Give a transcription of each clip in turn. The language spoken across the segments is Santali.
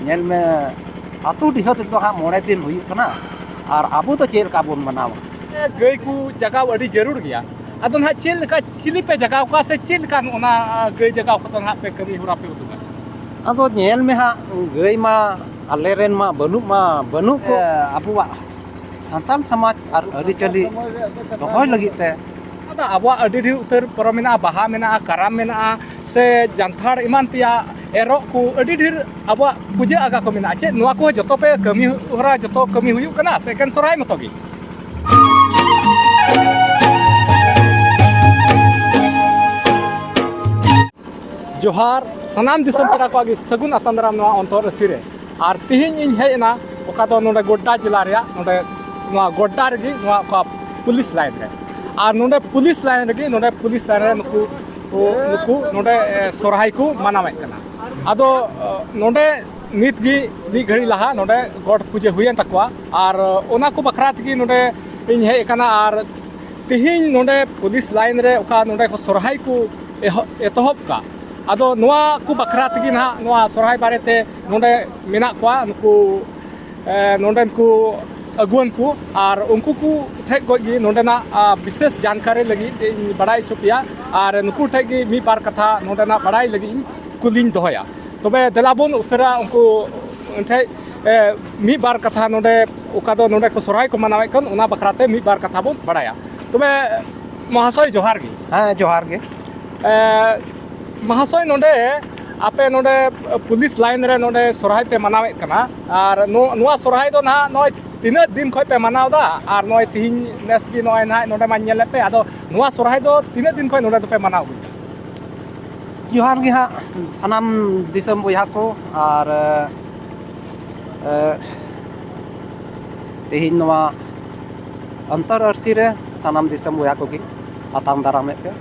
nyel me atu dihat itu ha mone din huyuk kana ar abu to chel ka bon manawa गई को जगह अड़ी जरूर गया अदो ना चेल का चिली पे जगह का से चेल का ओना गई जगह को ना पे कमी हुरा पे उतुगा ado nyel me ha gei ma aleren ma banu ko abuwa santal samaj ar ari chali dohoy lagi te ada abwa अड़ी ढेर उतर परमेना बाहा मेना कराम मेना से जानथार इमान पिया एरो को अड़ी ढेर abwa पूजा आगा को मेना चे नोआ को जतो पे कमी हुरा जतो कमी हुयु कना सेकंड सोराय मतोगी जोहार सनाम दिसम पेरा को आगे सगुन अतंदराम नोआ अंतर सिरे और तिहिन इन हेना ओका दो नोडे गोड्डा जिला रिया नोडे नोआ गोड्डा रगी नोआ को पुलिस लाइन रे और नोडे पुलिस लाइन रगी नोडे पुलिस लाइन रे नुकु नोडे सोरहाय को मनावे कना आदो नोडे नित गी नि घड़ी लहा नोडे गॉड पूजे हुयन तकवा और ओना को बखरात गी नोडे इन हे कना और तिहिन नोडे पुलिस लाइन रे ओका नोडे को सोरहाय को एतहब का आदो नोआ को बखरा तगी ना नोआ सोरहाय बारेते नोडे मेना कोआ नुकु नोडे को अगुवन को और उनको को ठेक गोगी नोडे ना विशेष जानकारी लगी बड़ाई छुपिया और नुकु ठेक गी मी बार कथा नोडे ना बड़ाई लगी कुलिन दोया तबे दलाबुन उसरा उनको ठे मी बार कथा नोडे ओका दो नोडे को सोरहाय को मनावे कन ओना बखराते मी बार कथा बुन बड़ाया तबे महाशय जोहार गी हां जोहार गे महाशय नोडे आपे नोडे पुलिस लाइन रे नोडे सोरहाय पे मनावे कना और नोआ सोरहाय दो ना नोय तीना दिन खय पे मनावदा और नोय तिहिन नेस गी नोय ना नोडे मा नेले पे आदो नोआ सोरहाय दो तीना दिन खय नोडे पे मनाव जोहार गे हा सनाम दिसम बुया को और तिहिन नोआ अंतर अरसी रे सनाम दिसम बुया को गी आताम दारामे पे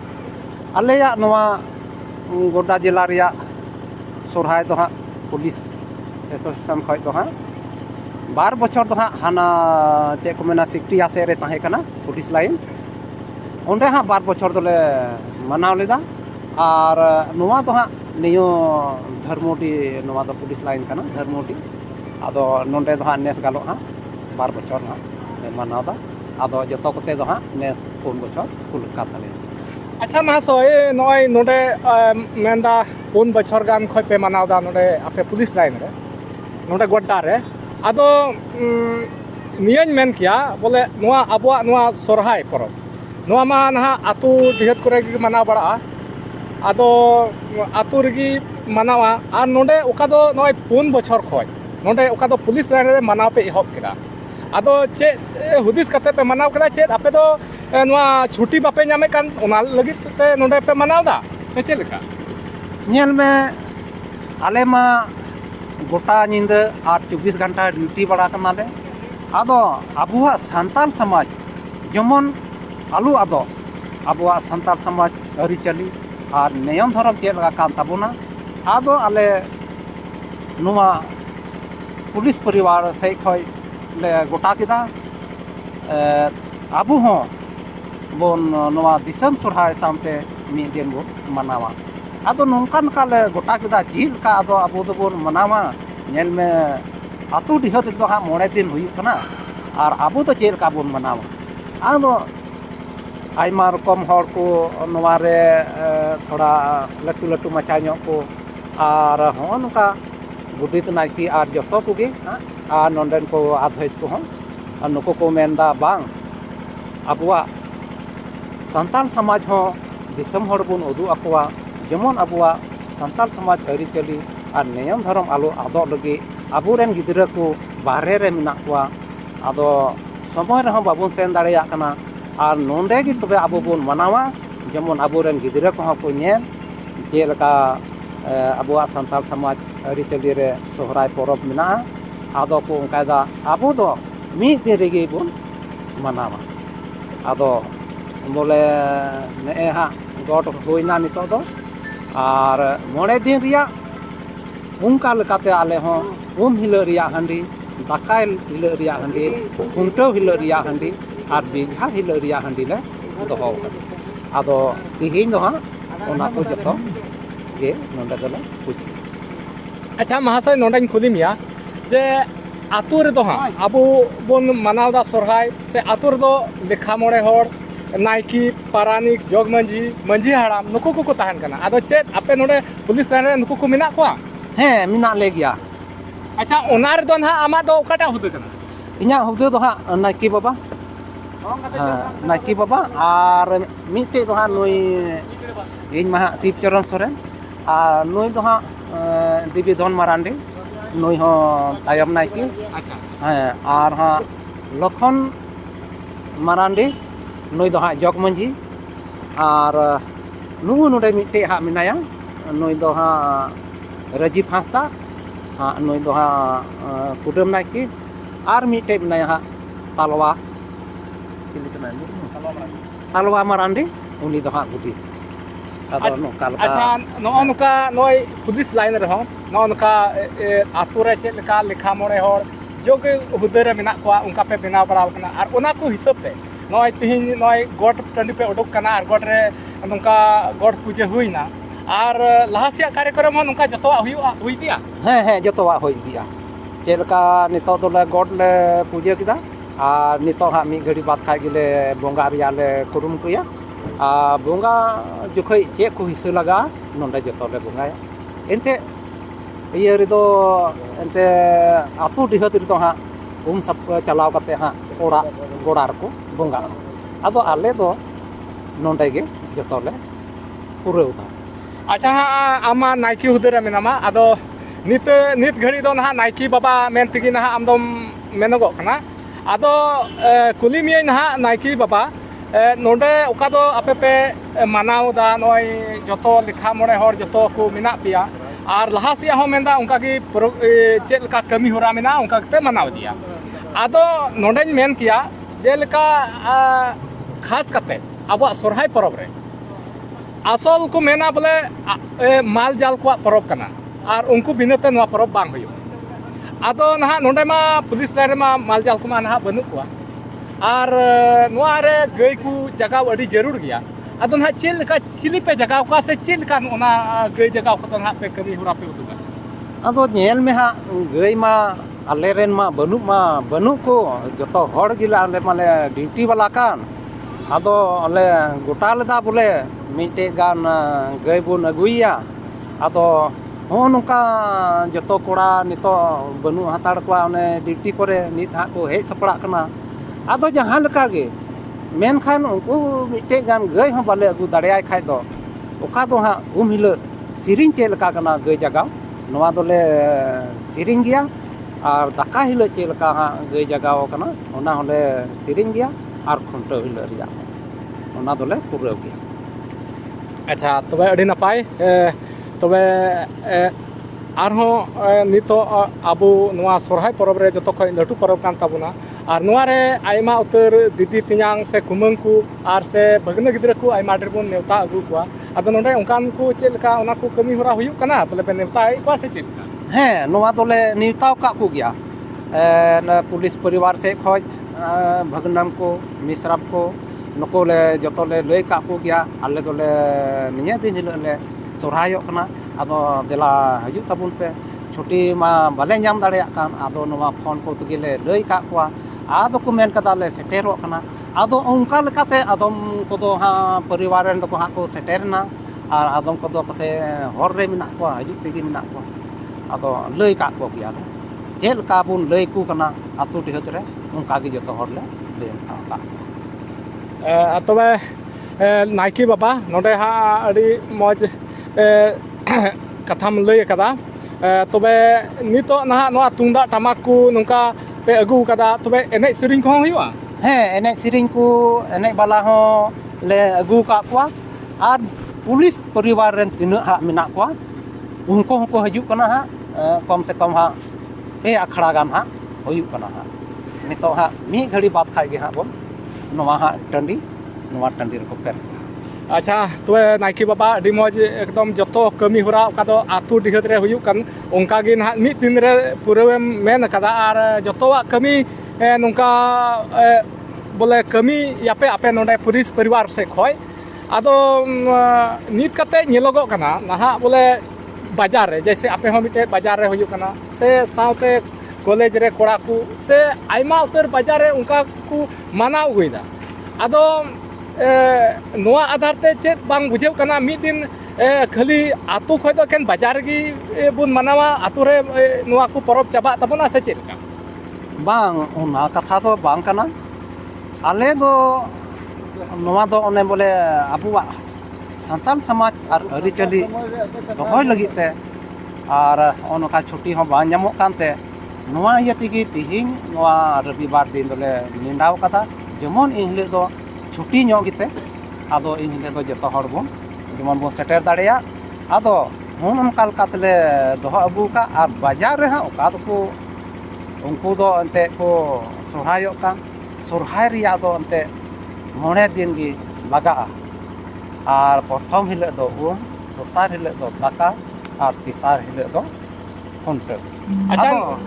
आलेया नोआ गोड्डा जिला रिया सोरहाय दो हाँ पुलिस एसोसिएशन खय दो हाँ 12 बछर दो हाँ हाना चे को मेना सिक्टी आसे रे ताहे कना पुलिस लाइन ओंडे हाँ 12 बछर दोले मनाव लेदा और नोआ दो हाँ नियो धर्मोडी नोआ दो पुलिस लाइन कना धर्मोडी आदो नोंडे दो हाँ नेस गालो हाँ 12 बछर हाँ मनावदा आदो जतो कोते दो हाँ नेस 4 बछर कुल कातले अच्छा महाशय नोय नोडे मेंदा 4 बछर गान खय पे मनावदा नोडे आपे पुलिस लाइन रे नोडे गोड्डा रे आदो नियन मेन किया बोले नोआ अबवा नोआ सोरहाय परब नोआ मा नहा आतु दिहत करे गी मनाव बड़ा आदो आतु रगी मनावा और नोडे ओका दो नोय 4 बछर खय नोडे ओका दो पुलिस लाइन रे मनाव पे एहब केदा आदो चे हुदिस कते पे मनाव केदा चे आपे दो नोआ छुट्टी बापे नामे कान ओना लगी ते नोडे पे मनावदा से चे लेका नेल में आले मा गोटा निंद और 24 घंटा ड्यूटी बड़ा कनाले आदो अबुआ संताल समाज जेमन आलू आदो अबुआ संताल समाज अरी चली और नियम धर्म चे लगा कान ताबुना आदो आले नोआ पुलिस परिवार से खय ले गोटा किदा आबू हो बोन नोआ दिसम सोरहाय सामते मी दिन बो मनावा आदो नोंकान काले गोटा किदा झील का आदो अबो दो बोन मनावा नेल में आतु दिहत दो हा मोड़े दिन हुई कना और अबो तो चेल का बोन मनावा आदो आइमा रकम हर को नोआ रे थोड़ा लटू लटू मचा ᱧᱚᱜ को और हो नुका गुडित नाइकी और जतो कोगे और नोंडेन को आधैत को हो नुको को मेनदा बांग अबुआ संताल समाज हो दिसम हर बुन उदु अकवा जेमन अबुआ संताल समाज अरी चली और नियम धर्म आलो आदो लगी अबुरेन गिदरा को बाहरे रे मिना कोआ आदो समय रह बाबुन सेन दाड़ेया कना और नोंडे गी तबे अबो बुन मनावा जेमन अबुरेन गिदरा को को नेल जे लका अबुआ संताल समाज अरी चली रे सोहराय परब मिना आदो को उनकादा अबो दो मी दिन रेगे बुन मनावा आदो बोले ने हाँ गॉड होइना नितो दो और मोड़े दिन रिया उनका लेकाते आले हो हिलो रिया हंडी दाकाय हिलो रिया हंडी कुंटो हिलो रिया हंडी और बिघा हिलो रिया हंडी ले दोहो आदो तिहिन दो हाँ ओना को जतो गे नोंडे दोले पूजा अच्छा महाशय नोंडें खुली मिया जे आतु रे दो हाँ अबो बोन मनावदा सोरहाय से आतु रे दो लेखा मोड़े होड़ नायकी पारानिक जोग मंजी मंजी हाड़ाम नुकु को ताहन कना आदो चेत आपे नोडे पुलिस लाइन रे नुकु को मिना कोआ ᱦᱮᱸ ᱢᱮᱱᱟᱜ ᱞᱮ ᱜᱮᱭᱟ अच्छा ओनार दो ना आमा दो ओकाटा हुदे कना ᱤᱧᱟᱹᱜ ᱦᱩᱫᱟᱹ ᱫᱚ ᱦᱟᱸᱜ ᱱᱟᱭᱠᱮ ᱵᱟᱵᱟ ᱱᱟᱭᱠᱮ ᱵᱟᱵᱟ ᱟᱨ ᱢᱤᱫᱴᱮᱡ ᱫᱚ ᱦᱟᱸᱜ ᱱᱩᱭ ᱤᱧ ᱢᱟ ᱦᱟᱸᱜ ᱥᱤᱵ ᱪᱚᱨᱚᱱ ᱥᱚᱨᱮᱱ ᱟᱨ ᱱᱩᱭ ᱫᱚ ᱦᱟᱸᱜ ᱫᱮᱵᱤ ᱫᱷᱚᱱ ᱢᱟᱨᱟᱱᱰᱤ ᱱᱩᱭ ᱦᱚᱸ ᱛᱟᱭᱚᱢ ᱱᱟᱭᱠᱮ अच्छा ᱦᱮᱸ ᱟᱨ ᱦᱟᱸᱜ ᱞᱚᱠᱷᱚᱱ ᱢᱟᱨᱟᱱᱰᱤ ᱱᱩᱭ ᱫᱚ ᱦᱟᱸᱜ ᱡᱚᱜᱽ ᱢᱟᱺᱡᱷᱤ ᱟᱨ ᱱᱩᱭ ᱱᱚᱰᱮ ᱢᱤᱫᱴᱮᱡ ᱦᱟᱸᱜ ᱢᱮᱱᱟᱭᱟ ᱱᱩᱭ ᱫᱚ ᱦᱟᱸᱜ ᱨᱟᱡᱤᱵ ᱦᱟᱸᱥᱫᱟ ᱦᱟᱸᱜ ᱱᱩᱭ ᱫᱚ ᱦᱟᱸᱜ ᱠᱩᱰᱟᱹᱢ ᱱᱟᱭᱠᱮ ᱟᱨ ᱢᱤᱫᱴᱮᱡ ᱢᱮᱱᱟᱭᱟ ᱦᱟᱸᱜ ᱛᱟᱞᱣᱟ ᱪᱤᱞᱤ ᱠᱟᱱᱟᱭ ᱛᱟᱞᱣᱟ ᱢᱟᱨᱟᱱᱰᱤ ᱩᱱᱤ ᱫᱚ ᱦᱟᱸᱜ ᱜᱩᱰᱤᱛ ᱟᱫᱚ ᱱᱚᱝᱠᱟ ᱞᱮᱠᱟ अच्छा ᱱᱚᱜᱼᱚ ᱱᱚᱝᱠᱟ ᱱᱚᱭ पुलिस लाइन ᱨᱮᱦᱚᱸ ᱱᱚᱜᱼᱚ ᱱᱚᱝᱠᱟ ᱟᱛᱳ ᱨᱮ ᱪᱮᱫ ᱞᱮᱠᱟ ᱞᱮᱠᱷᱟ ᱢᱚᱬᱮ ᱦᱚᱲ ᱡᱳᱜ ᱦᱩᱫᱟᱹ ᱨᱮ ᱢᱮᱱᱟᱜ ᱠᱚᱣᱟ ᱚᱱᱠᱟ ᱯᱮ ᱵᱮᱱᱟᱣ ᱵᱟᱲᱟᱣ ᱠᱟᱱᱟ ᱟᱨ ᱚᱱᱟ ᱠᱚ ᱦᱤᱥᱟᱹᱵ ᱛᱮ ᱱᱚᱜᱼᱚᱭ ᱛᱤᱦᱤᱧ ᱱᱚᱜᱼᱚᱭ ᱜᱚᱴ ᱴᱟᱺᱰᱤ ᱯᱮ ᱩᱰᱩᱠ ᱠᱟᱱᱟ ᱟᱨ ᱜᱚᱴ ᱨᱮ ᱱᱚᱝᱠᱟ ᱜᱚᱴ ᱯᱩᱡᱟᱹ ᱦᱩᱭᱱᱟ ᱟᱨ ᱞᱟᱦᱟ ᱥᱮᱭᱟᱜ ᱠᱟᱨᱭᱚᱠᱨᱚᱢ ᱦᱚᱸ ᱱᱚᱝᱠᱟ ᱡᱚᱛᱚᱣᱟᱜ ᱦᱩᱭ ᱜᱮᱭᱟ ᱦᱮᱸ ᱦᱮᱸ ᱡᱚᱛᱚᱣᱟᱜ ᱦᱩᱭ ᱤᱫᱤᱜᱼᱟ ᱪᱮᱫ ᱞᱮᱠᱟ ᱱᱤᱛᱚᱜ ᱫᱚᱞᱮ ᱜᱚᱰ ᱞᱮ ᱯᱩᱡᱟᱹ ᱠᱮᱫᱟ ᱟᱨ ᱱᱤᱛᱚᱜ ᱦᱟᱸᱜ ᱢᱤᱫ ᱜᱷᱟᱹᱲᱤ ᱵᱟᱫ ᱠᱷᱟᱡ ᱜᱮᱞᱮ ᱵᱚᱸᱜᱟ ᱨᱮᱭᱟᱜ ᱞᱮ ᱠᱩᱨᱩᱢᱩᱴᱩᱭᱟ ᱟᱨ ᱵᱚᱸᱜᱟ ᱡᱚᱠᱷᱚᱡ ᱪᱮᱫ ᱠᱚ ᱦᱤᱥᱟᱹ ᱞᱟᱜᱟᱜᱼᱟ ᱱᱚᱰᱮ ᱡᱚᱛᱚ ᱞᱮ ᱵᱚᱸᱜᱟᱭᱟ ᱮᱱᱛᱮᱫ ᱤᱭᱟᱹ ᱨᱮᱫᱚ ᱮᱱᱛᱮ ᱟᱛᱳ ᱰᱤᱦᱟᱹᱛ ᱨᱮᱫᱚ ᱦᱟᱸᱜ ᱥᱟᱯᱷᱟ ᱪᱟᱞᱟᱣ ᱠᱟᱛᱮ ᱦᱟᱸᱜ ᱚᱲᱟᱜ ᱜᱚᱲᱟ ᱨᱮᱠᱚ ᱵᱚᱸᱜᱟᱜᱼᱟ ᱟᱫᱚ ᱟᱞᱮ ᱫᱚ ᱱᱚᱰᱮ ᱜᱮ ᱡᱚᱛᱚ ᱞᱮ ᱯᱩᱨᱟᱹᱣᱫᱟ अच्छा हाँ आमा नायकी हुदे रे मेनामा आदो नित घड़ी दो नहा नायकी बाबा मेन तेगी नहा आमदम मेनगो कना आदो कुली मिये नहा नायकी बाबा नोडे ओका दो आपे पे मानाव दा नोय जतो लेखा मोड़े हर जतो को मिना पिया और लहा सिया हो मेंदा उनका की चेल का कमी होरा मेना उनका पे मनाव दिया आदो नोडे मेन किया जेलका खास कते अब सोरहाय परब रे आसल को मेना बोले माल जाल को परब कना और उनको बिनते नवा परब बांग हुयो आदो नहा नोडे मा पुलिस लाइन मा माल जाल को मा नहा बनु को और नवा रे गई को जगह अड़ी जरूर गया आदो नहा चेल का चिली पे जगह को से चेल का ओना गई जगह को नहा पे कभी हुरा पे उदुगा आदो नेल में हां गई मा आले रेन मा बनु को जतो हड़ गिला आले माले ड्यूटी वाला कान आदो आले गोटा लेदा बोले मिटे गान गई बन अगुइया आदो हाँ नौका जो कोड़ा नित बनू हताड़ को ड्यूटी करे नित हाँ को हेज सपड़ा कना आदो जहाँ लेका गे मेनखान उनको मिटे गान गई हाँ बाले अगू दाड़ेयाय खाय दो ओका दो हाँ हिलो सिरिंग चेल का कना गई जगाव नवा दोले सिरिंग गया और दाका हिलो चेल का हाँ गई जगाव कना ओना होले सिरिंग गया और खुंटो हिलो रिया ओना दोले पुराव गया अच्छा तबे अड़ी नपाय तबे आरहों नितो आबो नवा सोरहाय परब रे जतो खय लटू परब कान ताबुना और नवा रे आयमा उतर दीदी तियांग से कुमंग को और से भगना गिद्रा को आयमा डेर बोन नेवता अगु को आदो नोडे उनकान को चेलका ओना को कमी होरा हुयु कना बोले पे नेवता आई को से चेलका हाँ नवा दोले नेवता का को गया पुलिस परिवार से खय भगनम को मिश्राब को नको ले जतो ले लय का को गया आले दोले निया दिन हिलो ले सोरहायो कना आदो देला हजू ताबुन पे छुट्टी मा बाले नाम दाड़े कान आदो नवा फोन को तगे ले लय का को आदो को मेन कदा ले सेटेरो कना आदो उनका लेकाते आदम को दो हां परिवार रेन को हां को सेटेरना और आदम को दो पसे हर रे मिना को हजू तगे मिना को आदो लय का को गया जेल का बुन लय को कना आतु डिहत रे उनका गे जतो हर ले लय का तबे नायकी बाबा नोडे हाँ अड़ी मौज कथाम लय कदा तबे नितो नहा नवा तुंदा टमाक को नुका पे अगु कदा तबे एने सिरिंग को हुआ हाँ एने सिरिंग को एने बाला हो ले अगु का को और पुलिस परिवार रेन तिना हा मिना को उनको को हजू कना हा कम से कम हा पे अखड़ा गान हा हुयु कना हा नितो हा मी घड़ी बात खाय गे हा बोल नवा हाँ टंडी नवा टंडी रको पेर अच्छा तो नायकी बाबा अड़ी मौज एकदम जतो कमी होरा ओका दो आतु डिहत रे हुयु कन ओंका गे ना मिद दिन रे पुरवेम मेन कदा और जतोवा कमी नोंका बोले कमी यापे आपे नोडे पुलिस परिवार से खय आदो नित कते नेलोगो कना नहा बोले बाजार रे जैसे आपे हो मिटे बाजार रे हुयुक कना से साउते कॉलेज रे कोड़ा को से आइमा उतर बाजार रे उनका को माना उगुइदा आदो नोआ आधार ते चेत बांग बुझेव कना मिद दिन खाली आतु खय दो केन बाजार गी बुन मनावा आतु रे नोआ को परब चाबा तबना से चेत का बांग उना कथा तो बांग कना आले दो नोआ दो ओने बोले आबुआ सान्ताल समाज और अरिचली दोहय लगित ते और ओनका छुट्टी हो बांग ᱧᱟᱢᱚᱜ कानते नोआ इया तिगी तिहिं नोआ रविवार दिन दोले निंडाव कदा जेमन इन हिले दो छुट्टी ᱧᱚᱜ गिते आदो इन हिले दो जतो हर बोन जेमन बोन सेटर दाड़ेया आदो हुन उनका लकातले दोह अबू का और बाजार रे हां ओका दो उनको दो अंते को सोहायोक का सोहाय रिया दो अंते 9 दिन गी लगा और प्रथम हिले दो उन दोसार हिले दो दाका और तीसर हिले दो खुंटे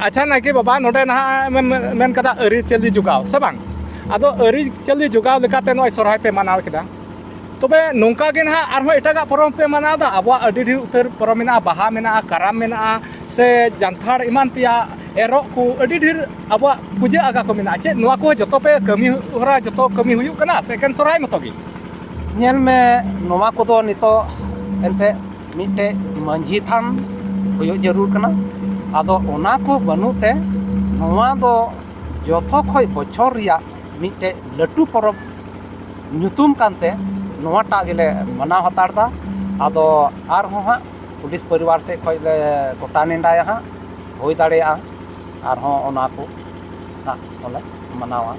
अच्छा नाके बाबा नोडे ना मेन कदा अरि चली जुगाव से बांग आदो अरि चली जुगाव लेकाते नय सोहाय पे मनाव केदा तबे नोंका गे ना आरो एटागा परम पे मनाव दा आबो अडि ढेर उतर परम मेना बाहा मेना कराम मेना से जानथार इमान पिया एरो को अडि ढेर आबो पूजा आगा को मेना चे नोआ को जतो पे कमी होरा जतो कमी हुयु कना सेकेंड सोहाय मतोगी नेल में नोवा को दो नितो एंते मिटे मंझी थान हुयो जरूर कना आदो ओना को बनुते नोवा दो जतो खय बछर रिया मिटे लटू परब ᱧᱩᱛᱩᱢ कानते नोवा टा गेले मनाव हतार दा आदो आर हो हा पुलिस परिवार से खय ले गोटा निंडाया हा होय दाड़ेया आर हो ओना को ना ओले मनावा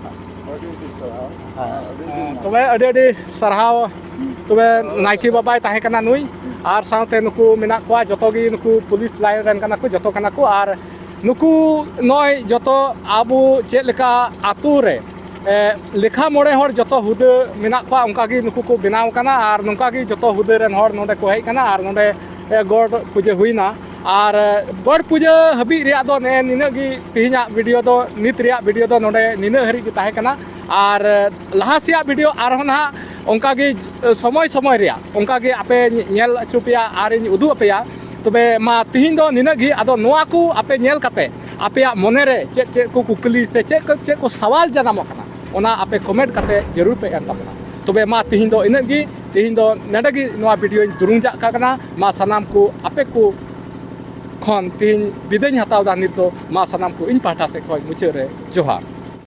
तबे अडे अडे सरहाव तबे नाइकी बाबाय ताहे कना नुई आर साउते नुकु मेना कोआ जतोगी नुकु पुलिस लाइन रन कना को जतो कना को आर नुकु नय जतो आबु चेत लेका आतु रे लेखा मोड़े हर जतो हुदे मेना कोआ उनका गी नुकु को बनाव कना आर नुका गी जतो हुदे रन हर नोडे को हेय कना आर नोडे गॉड पूजा हुइना और गॉड पूजा हबी रिया दो ने निना गी तिहिना वीडियो दो नित रिया वीडियो दो नोडे निना हरि गी ताहे कना और लहासिया वीडियो आर ना उनका गी समय समय रिया उनका गी आपे नेल अचुपिया आर इन उदु अपेया तबे मा तिहिन दो निना गी आदो नोआ को आपे नेल कते आपे मोने रे चेक चेक को कुकली से चेक को सवाल जनामो कना ओना आपे कमेंट कते जरूर पे एम ताबना तबे मा तिहिन दो इना गी तिहिन दो नडे गी नोआ वीडियो दुरुंजा का मा सनाम को आपे को खन तीन विदाय हताव दा नित मा सनाम को इन पाठा से खय मुचे रे जोहार।